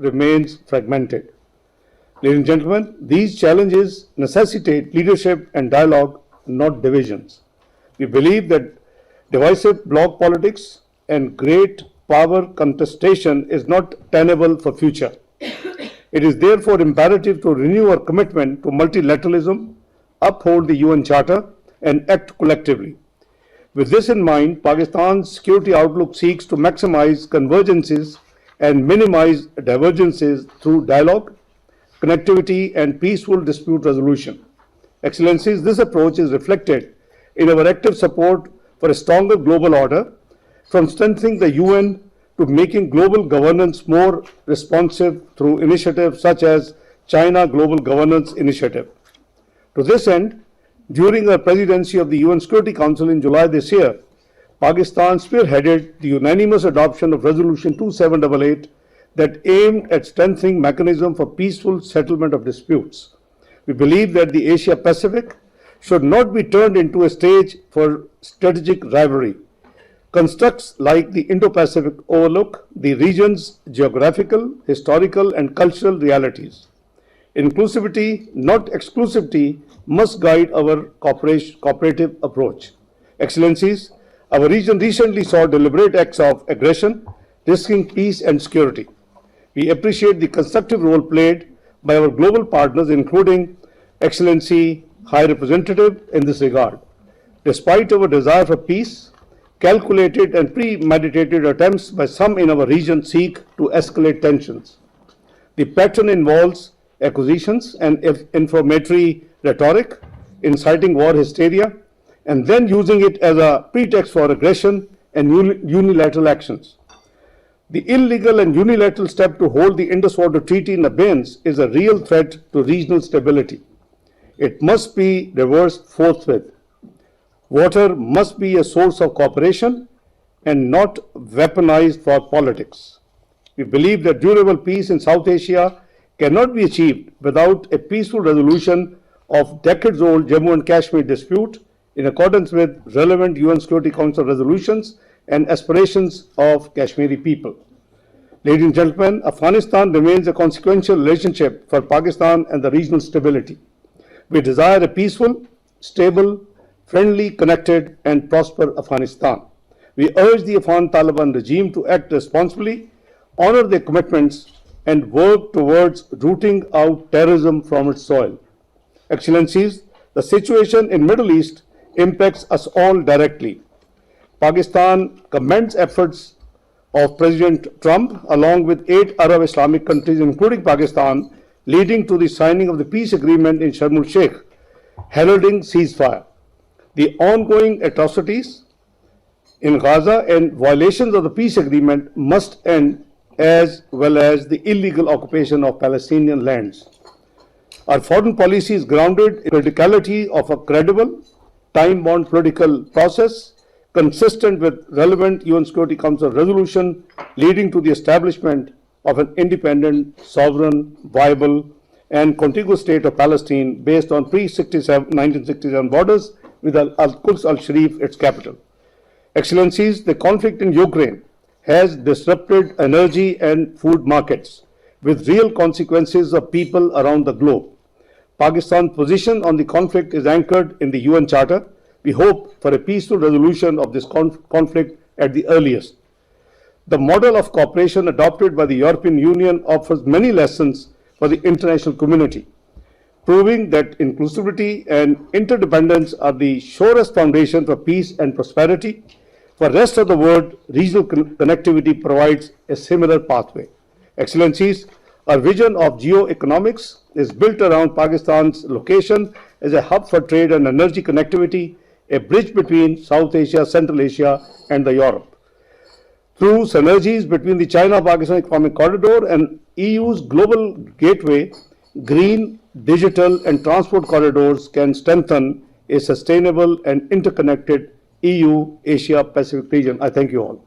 remains fragmented. Ladies and gentlemen, these challenges necessitate leadership and dialogue, not divisions. We believe that divisive bloc politics and great power contestation is not tenable for future. It is therefore imperative to renew our commitment to multilateralism, uphold the UN Charter, and act collectively. With this in mind, Pakistan's security outlook seeks to maximize convergences and minimize divergences through dialogue, connectivity, and peaceful dispute resolution. Excellencies, this approach is reflected in our active support for a stronger global order, from strengthening the UN to making global governance more responsive through initiatives such as China Global Governance Initiative. To this end, during our presidency of the UN Security Council in July this year, Pakistan spearheaded the unanimous adoption of Resolution 2788 that aimed at strengthening mechanism for peaceful settlement of disputes. We believe that the Asia-Pacific should not be turned into a stage for strategic rivalry. Constructs like the Indo-Pacific overlook the region's geographical, historical, and cultural realities. Inclusivity, not exclusivity, must guide our cooperative approach. Excellencies, our region recently saw deliberate acts of aggression, risking peace and security. We appreciate the constructive role played by our global partners, including Excellency High Representative, in this regard. Despite our desire for peace, calculated and premeditated attempts by some in our region seek to escalate tensions. The pattern involves accusations and inflammatory rhetoric, inciting war hysteria, and then using it as a pretext for aggression and unilateral actions. The illegal and unilateral step to hold the Indus Water Treaty in abeyance is a real threat to regional stability. It must be reversed forthwith. Water must be a source of cooperation and not weaponized for politics. We believe that durable peace in South Asia cannot be achieved without a peaceful resolution of decades-old Jammu and Kashmir dispute in accordance with relevant UN Security Council resolutions and aspirations of Kashmiri people. Ladies and gentlemen, Afghanistan remains a consequential relationship for Pakistan and the regional stability. We desire a peaceful, stable, friendly, connected, and prosperous Afghanistan. We urge the Afghan Taliban regime to act responsibly, honor their commitments, and work towards rooting out terrorism from its soil. Excellencies, the situation in Middle East impacts us all directly. Pakistan commends efforts of President Trump along with 8 Arab Islamic countries, including Pakistan, leading to the signing of the peace agreement in Sharm el-Sheikh, heralding ceasefire. The ongoing atrocities in Gaza and violations of the peace agreement must end, as well as the illegal occupation of Palestinian lands. Our foreign policy is grounded in the criticality of a credible, time-bound political process consistent with relevant UN Security Council resolution leading to the establishment of an independent, sovereign, viable, and contiguous state of Palestine based on pre-1967 borders with Al-Quds al-Sharif its capital. Excellencies, the conflict in Ukraine has disrupted energy and food markets with real consequences of people around the globe. Pakistan's position on the conflict is anchored in the UN Charter. We hope for a peaceful resolution of this conflict at the earliest. The model of cooperation adopted by the European Union offers many lessons for the international community, proving that inclusivity and interdependence are the surest foundation for peace and prosperity. For the rest of the world, regional connectivity provides a similar pathway. Excellencies, our vision of geoeconomics is built around Pakistan's location as a hub for trade and energy connectivity, a bridge between South Asia, Central Asia, and the Europe. Through synergies between the China-Pakistan Economic Corridor and EU's global gateway, green, digital, and transport corridors can strengthen a sustainable and interconnected EU-Asia-Pacific region. I thank you all.